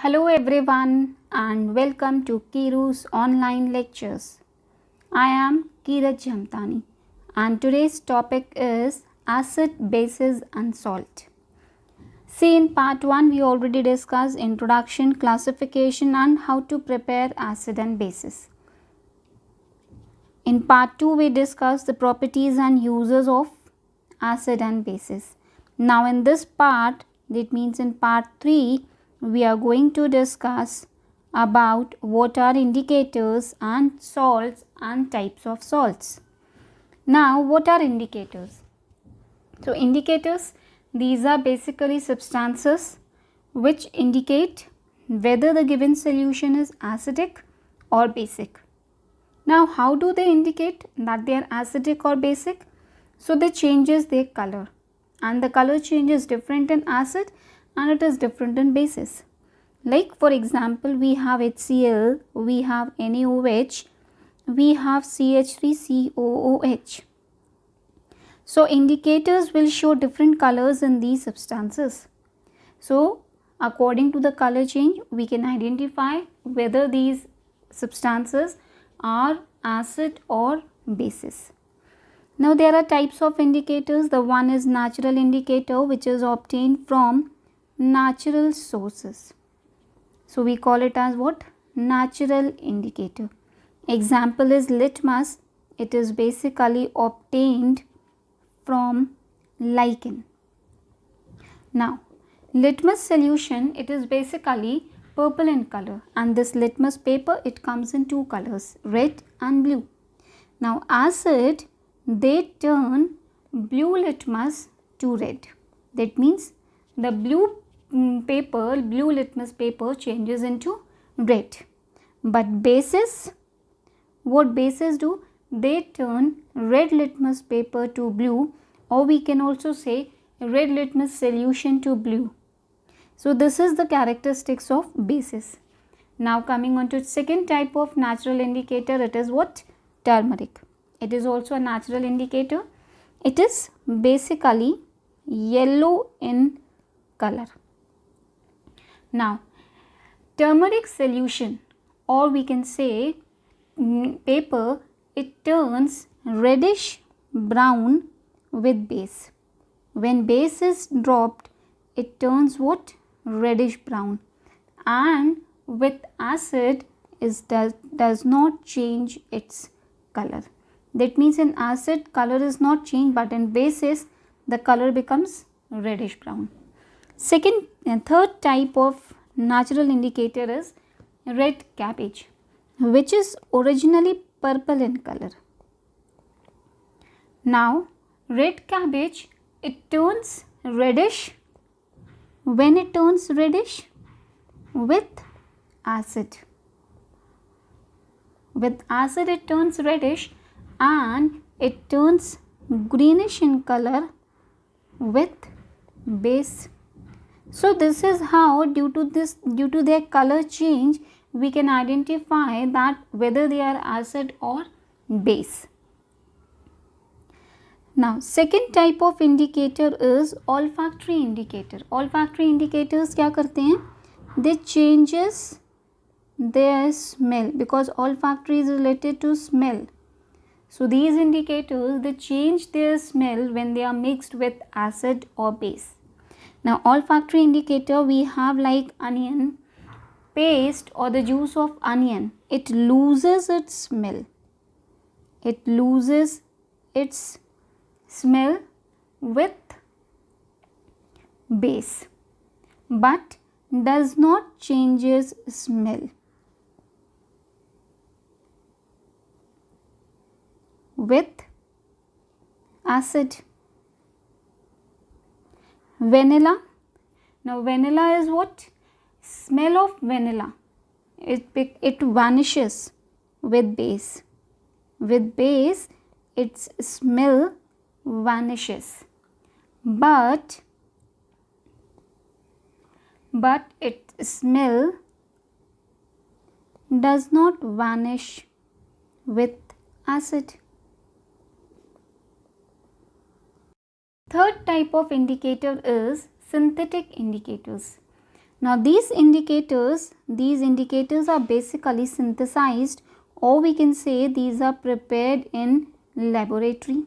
Hello everyone and welcome to Kiru's online lectures. I am Kiraj Jamtani and today's topic is acid, bases and salt. See, in part 1 we already discussed introduction, classification and how to prepare acid and bases. In part 2 we discussed the properties and uses of acid and bases. Now in this part, that means in part 3, we are going to discuss about what are indicators and salts and types of salts. Now what are indicators? So indicators, these are basically substances which indicate whether the given solution is acidic or basic. Now how do they indicate that they are acidic or basic? So they changes their color, and the color change is different in acid and it is different in bases. Like for example, we have HCl, we have NaOH, we have CH3COOH. So indicators will show different colors in these substances. So according to the color change, we can identify whether these substances are acid or bases. Now there are types of indicators. The one is natural indicator, which is obtained from natural sources. So we call it as what? Natural indicator. Example is litmus. It is basically obtained from lichen. Now litmus solution, it is basically purple in color, and this litmus paper, it comes in two colors, red and blue. Now acid, they turn blue litmus to red. That means the blue litmus paper changes into red. But bases, what bases do? They turn red litmus paper to blue, or we can also say red litmus solution to blue. So this is the characteristics of bases. Now coming on to second type of natural indicator, it is what? Turmeric. It is also a natural indicator. It is basically yellow in color. Now turmeric solution, or we can say paper, it turns reddish brown with base. When base is dropped, it turns what? Reddish brown, and with acid does not change its color. That means in acid color is not changed, but in bases the color becomes reddish brown. Second and third type of natural indicator is red cabbage, which is originally purple in color. Now red cabbage, it turns reddish. When it turns reddish? With acid. With acid it turns reddish, and it turns greenish in color with base. So this is how, due to their color change, we can identify that whether they are acid or base. Now second type of indicator is olfactory indicator. Olfactory indicators क्या करते हैं? They changes their smell, because olfactory is related to smell. So these indicators, they change their smell when they are mixed with acid or base. Now olfactory indicator we have like onion paste or the juice of onion. It loses its smell. It loses its smell with base, but does not changes smell with acid. Vanilla. Now vanilla is what? Smell of vanilla, it vanishes with base. With base its smell vanishes, but its smell does not vanish with acid. Third type of indicator is synthetic indicators. Now these indicators are basically synthesized, or we can say these are prepared in laboratory.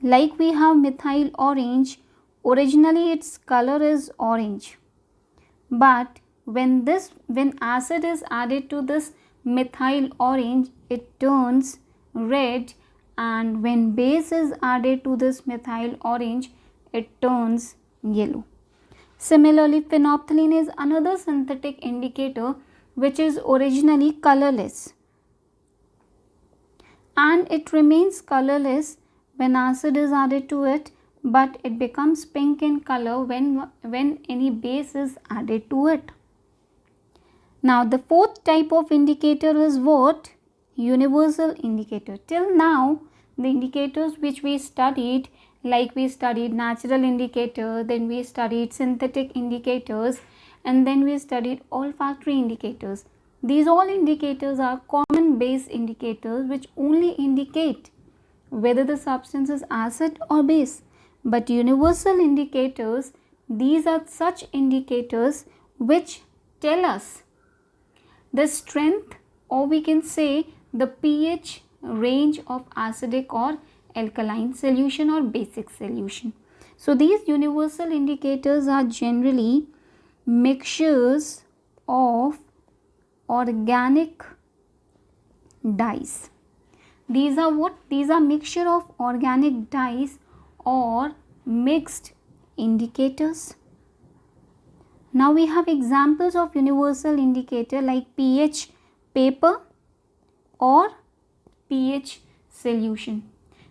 Like we have methyl orange, originally its color is orange, but when acid is added to this methyl orange, it turns red, and when base is added to this methyl orange, it turns yellow. Similarly, phenolphthalein is another synthetic indicator which is originally colorless, and it remains colorless when acid is added to it, but it becomes pink in color when any base is added to it. Now the fourth type of indicator is what? Universal indicator. Till now the indicators which we studied, like we studied natural indicator, then we studied synthetic indicators, and then we studied olfactory indicators. These all indicators are common base indicators which only indicate whether the substance is acid or base. But universal indicators, these are such indicators which tell us the strength, or we can say the pH range of acidic or alkaline solution or basic solution. So these universal indicators are generally mixtures of organic dyes. These are what? These are mixture of organic dyes or mixed indicators. Now we have examples of universal indicator like pH paper or pH solution.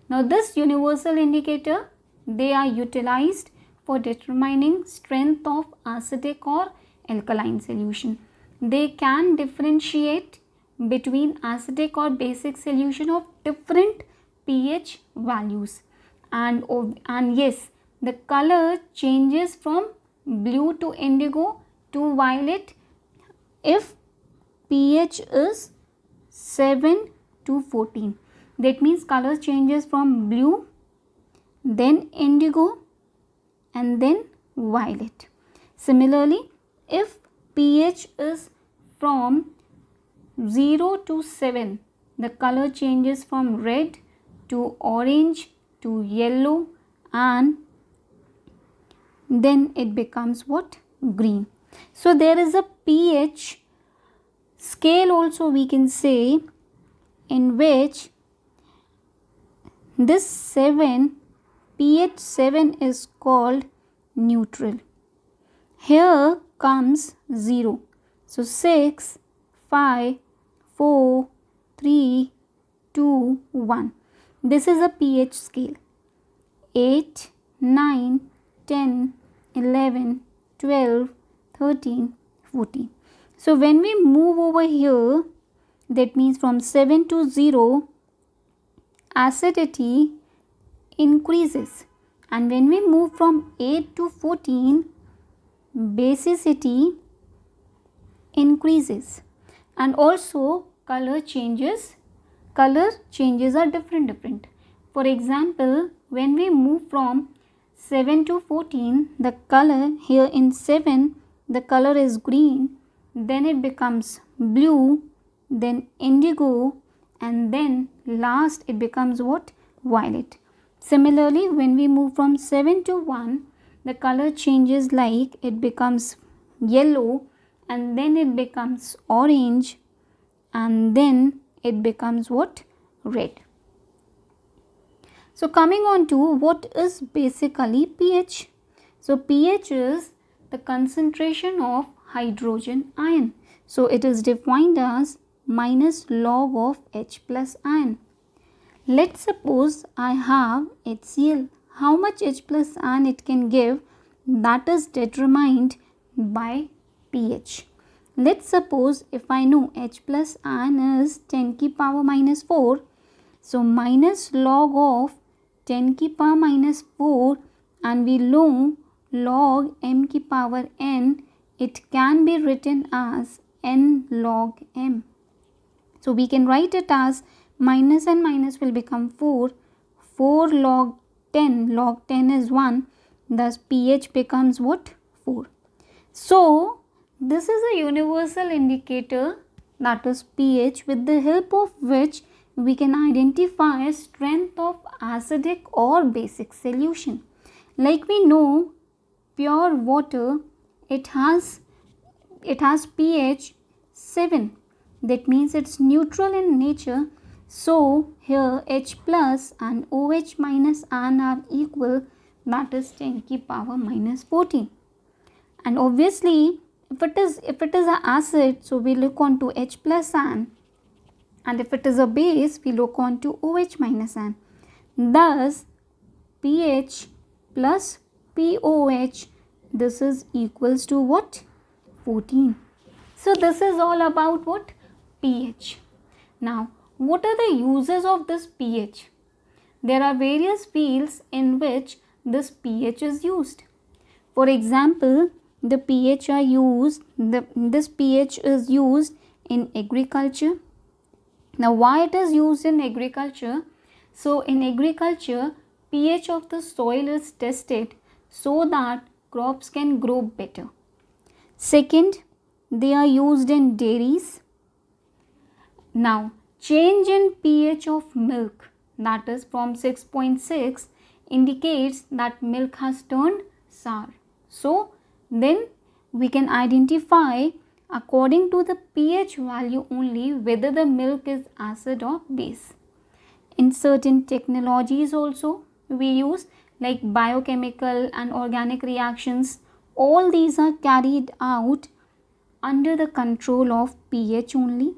Now this universal indicator, they are utilized for determining strength of acidic or alkaline solution. They can differentiate between acidic or basic solution of different pH values, and yes, the color changes from blue to indigo to violet if pH is 7 to 14. That means color changes from blue, then indigo, and then violet. Similarly, if pH is from 0 to 7, the color changes from red to orange to yellow, and then it becomes what? Green. So there is a pH scale also, we can say, in which this 7, pH 7 is called neutral. Here comes 0. So 6, 5, 4, 3, 2, 1. This is a pH scale. 8, 9, 10, 11, 12, 13, 14. So when we move over here, that means from 7 to 0, acidity increases, and when we move from 8 to 14, basicity increases, and also color changes are different. For example, when we move from 7 to 14, the color here in 7, the color is green, then it becomes blue, then indigo, and then last it becomes what? Violet. Similarly, when we move from 7 to 1, the color changes, like it becomes yellow, and then it becomes orange, and then it becomes what? Red. So coming on to what is basically pH. So pH is the concentration of hydrogen ion. So it is defined as minus log of H plus ion. Let's suppose I have HCl. How much H plus ion it can give, that is determined by pH. Let's suppose if I know H plus ion is 10 की power minus 4. So minus log of 10 की power minus 4, and we know log m की power n, it can be written as n log m. So we can write it as minus and minus will become 4. 4 log 10. Log 10 is 1. Thus pH becomes what? 4. So this is a universal indicator, that is pH, with the help of which we can identify strength of acidic or basic solution. Like we know, pure water, it has pH 7, that means it's neutral in nature. So here H plus and OH minus N are equal, that is 10 की power minus 14. And obviously if it is an acid, so we look on to H plus N, and if it is a base, we look on to OH minus N. Thus pH plus POH, this is equals to what? 14. So this is all about what? pH. Now what are the uses of this pH? There are various fields in which this pH is used. For example, the pH are used, this pH is used in agriculture. Now why it is used in agriculture? So in agriculture, pH of the soil is tested so that crops can grow better. Second, they are used in dairies. Now change in pH of milk, that is from 6.6, indicates that milk has turned sour. So then we can identify according to the pH value only whether the milk is acid or base. In certain technologies also we use, like biochemical and organic reactions, all these are carried out under the control of pH only.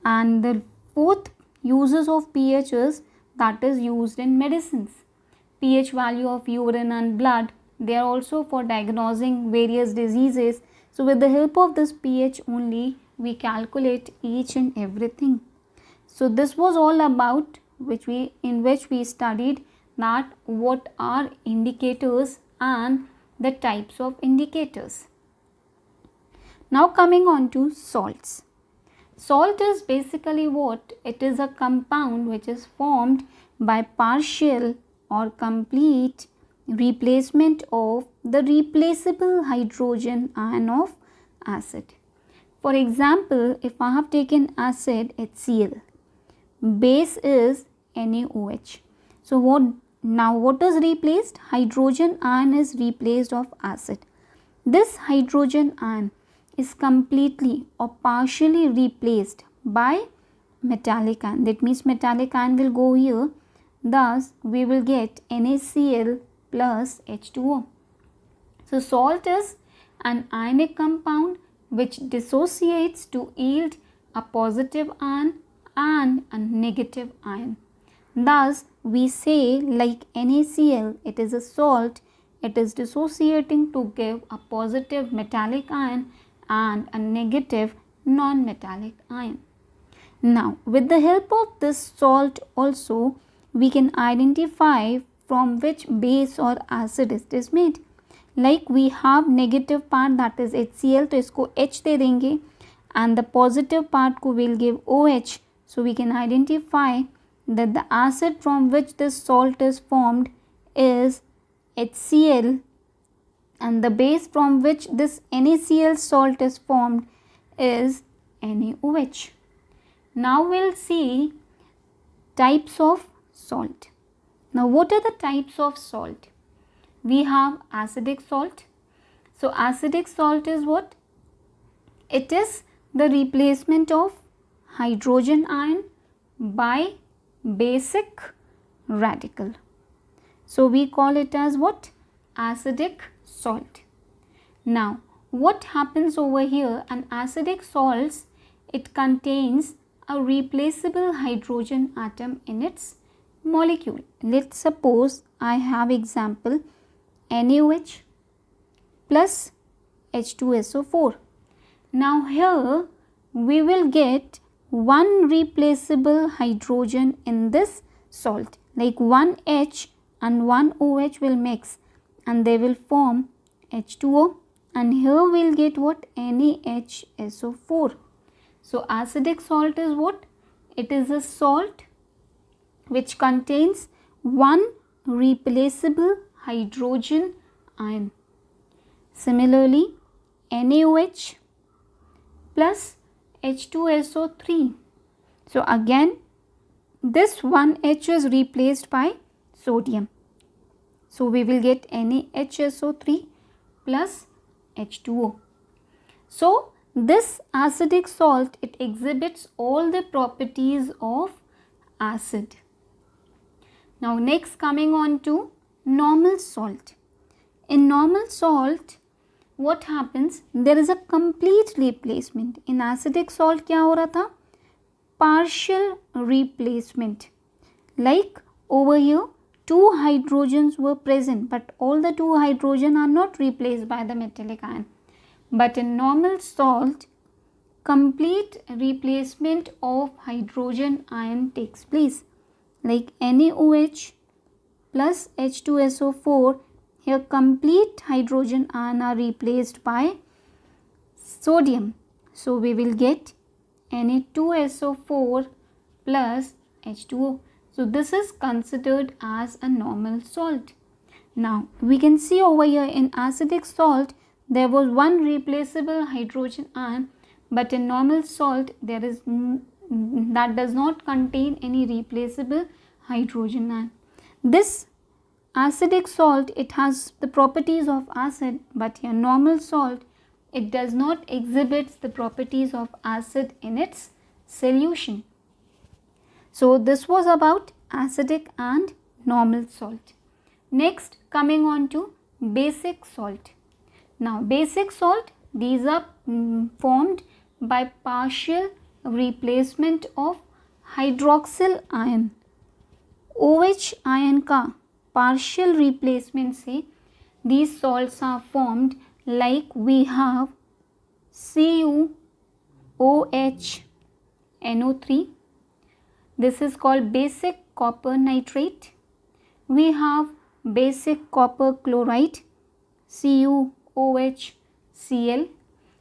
And the fourth uses of pH is, that is used in medicines. pH value of urine and blood, they are also for diagnosing various diseases. So with the help of this pH only, we calculate each and everything. So this was all about in which we studied that what are indicators and the types of indicators. Now coming on to salts. Salt is basically what? It is a compound which is formed by partial or complete replacement of the replaceable hydrogen ion of acid. For example, if I have taken acid HCl, base is NaOH. So what is replaced? Hydrogen ion is replaced of acid. This hydrogen ion is completely or partially replaced by metallic ion. That means metallic ion will go here. Thus we will get NaCl plus H2O. So salt is an ionic compound which dissociates to yield a positive ion and a negative ion. Thus we say, like NaCl, it is a salt, it is dissociating to give a positive metallic ion and a negative non-metallic ion. Now with the help of this salt also, we can identify from which base or acid it is made. Like we have negative part, that is HCl, तो इसको H दे देंगे, and the positive part को will give OH. So we can identify that the acid from which this salt is formed is HCl, and the base from which this NaCl salt is formed is NaOH. Now we'll see types of salt. Now what are the types of salt? We have acidic salt. So acidic salt is what? It is the replacement of hydrogen ion by basic radical. So we call it as what? Acidic salt. Now what happens over here? An acidic salts, it contains a replaceable hydrogen atom in its molecule. Let's suppose I have example NaOH plus H2SO4. Now here we will get one replaceable hydrogen in this salt, like one H and one OH will mix and they will form H2O, and here we will get what? NaHSO4. So acidic salt is what? It is a salt which contains one replaceable hydrogen ion. Similarly, NaOH plus H2SO3. So again this one H is replaced by sodium. So we will get NaHSO3 plus H2O. So this acidic salt, it exhibits all the properties of acid. Now next, coming on to normal salt. In normal salt, what happens? There is a complete replacement. In acidic salt क्या हो रहा था? Partial replacement. Like over here, 2 hydrogens were present, but all the 2 hydrogen are not replaced by the metallic ion. But in normal salt, complete replacement of hydrogen ion takes place. Like NaOH plus H2SO4, here complete hydrogen ion are replaced by sodium. So we will get Na2SO4 plus H2O. So this is considered as a normal salt. Now we can see over here in acidic salt there was one replaceable hydrogen ion, but in normal salt there is that does not contain any replaceable hydrogen ion. This acidic salt, it has the properties of acid, but here normal salt, it does not exhibit the properties of acid in its solution. So this was about acidic and normal salt. Next, coming on to basic salt. Now basic salt, these are formed by partial replacement of hydroxyl ion. OH ion का partial replacement से these salts are formed, like we have CuOH NO3. This is called basic copper nitrate. We have basic copper chloride, CuOHCl.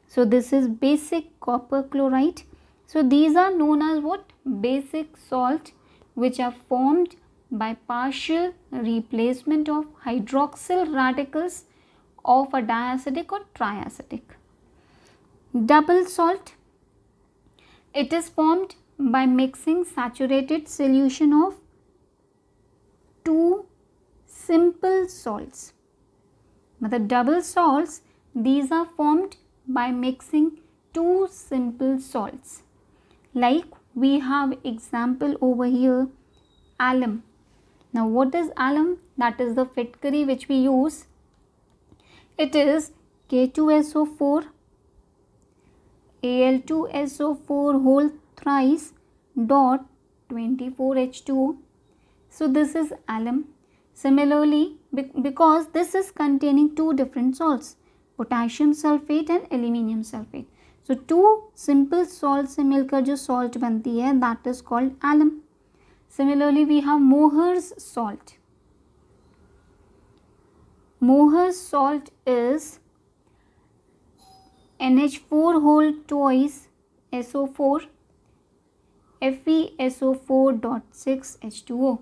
So this is basic copper chloride. So these are known as what? Basic salt, which are formed by partial replacement of hydroxyl radicals of a diacidic or triacidic. Double salt, it is formed by mixing saturated solution of 2 simple salts. The double salts, these are formed by mixing 2 simple salts. Like we have example over here, alum. Now what is alum? That is the fitkari which we use. It is K2SO4 Al2SO4 whole thrice dot 24H2O. So this is alum. Similarly, because this is containing 2 different salts, potassium sulfate and aluminium sulfate. So 2 simple salts से मिलकर जो salt बनती है, that is called alum. Similarly, we have Mohr's salt. Mohr's salt is NH4 whole twice SO4 FeSO4.6 H2O.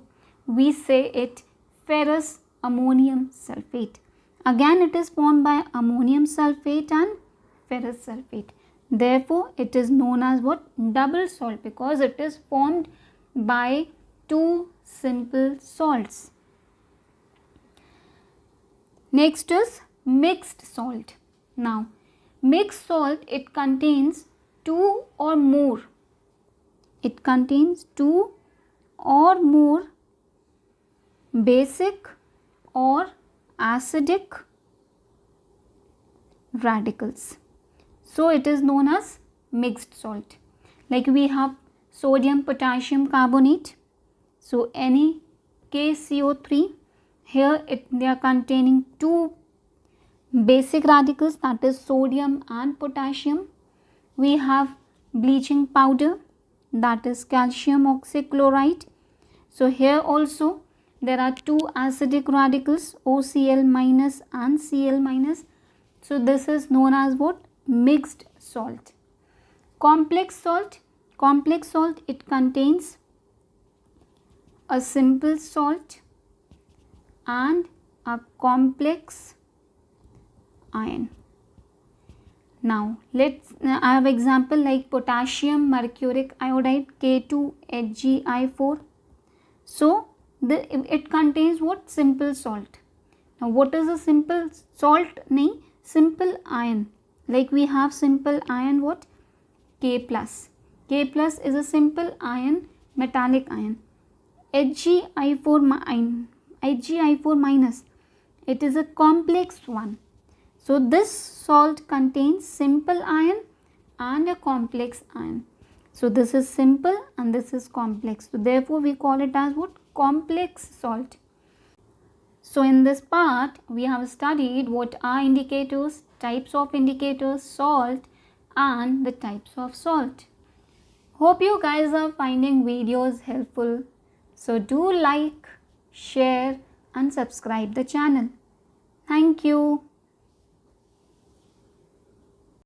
We say it ferrous ammonium sulfate. Again, it is formed by ammonium sulfate and ferrous sulfate. Therefore, it is known as what? Double salt, because it is formed by 2 simple salts. Next is mixed salt. Now, mixed salt, it contains 2 or more. It contains 2 or more basic or acidic radicals. So it is known as mixed salt. Like we have sodium potassium carbonate. So NaKCO3. Here they are containing 2 basic radicals, that is sodium and potassium. We have bleaching powder, that is calcium oxychloride. So here also there are 2 acidic radicals, OCl minus and Cl minus. So this is known as what? Mixed salt. Complex salt. Complex salt, it contains a simple salt and a complex ion. Now let's I have example like potassium mercuric iodide K2HgI4. So it contains what? Simple salt. Now what is a simple salt? Nahi, simple ion. Like we have simple ion what? K plus. K plus is a simple ion, metallic ion. HgI4 minus, it is a complex one. So this salt contains simple ion and a complex ion. So this is simple and this is complex. So therefore we call it as what? Complex salt. So in this part we have studied what are indicators, types of indicators, salt and the types of salt. Hope you guys are finding videos helpful. So do like, share and subscribe the channel. Thank you.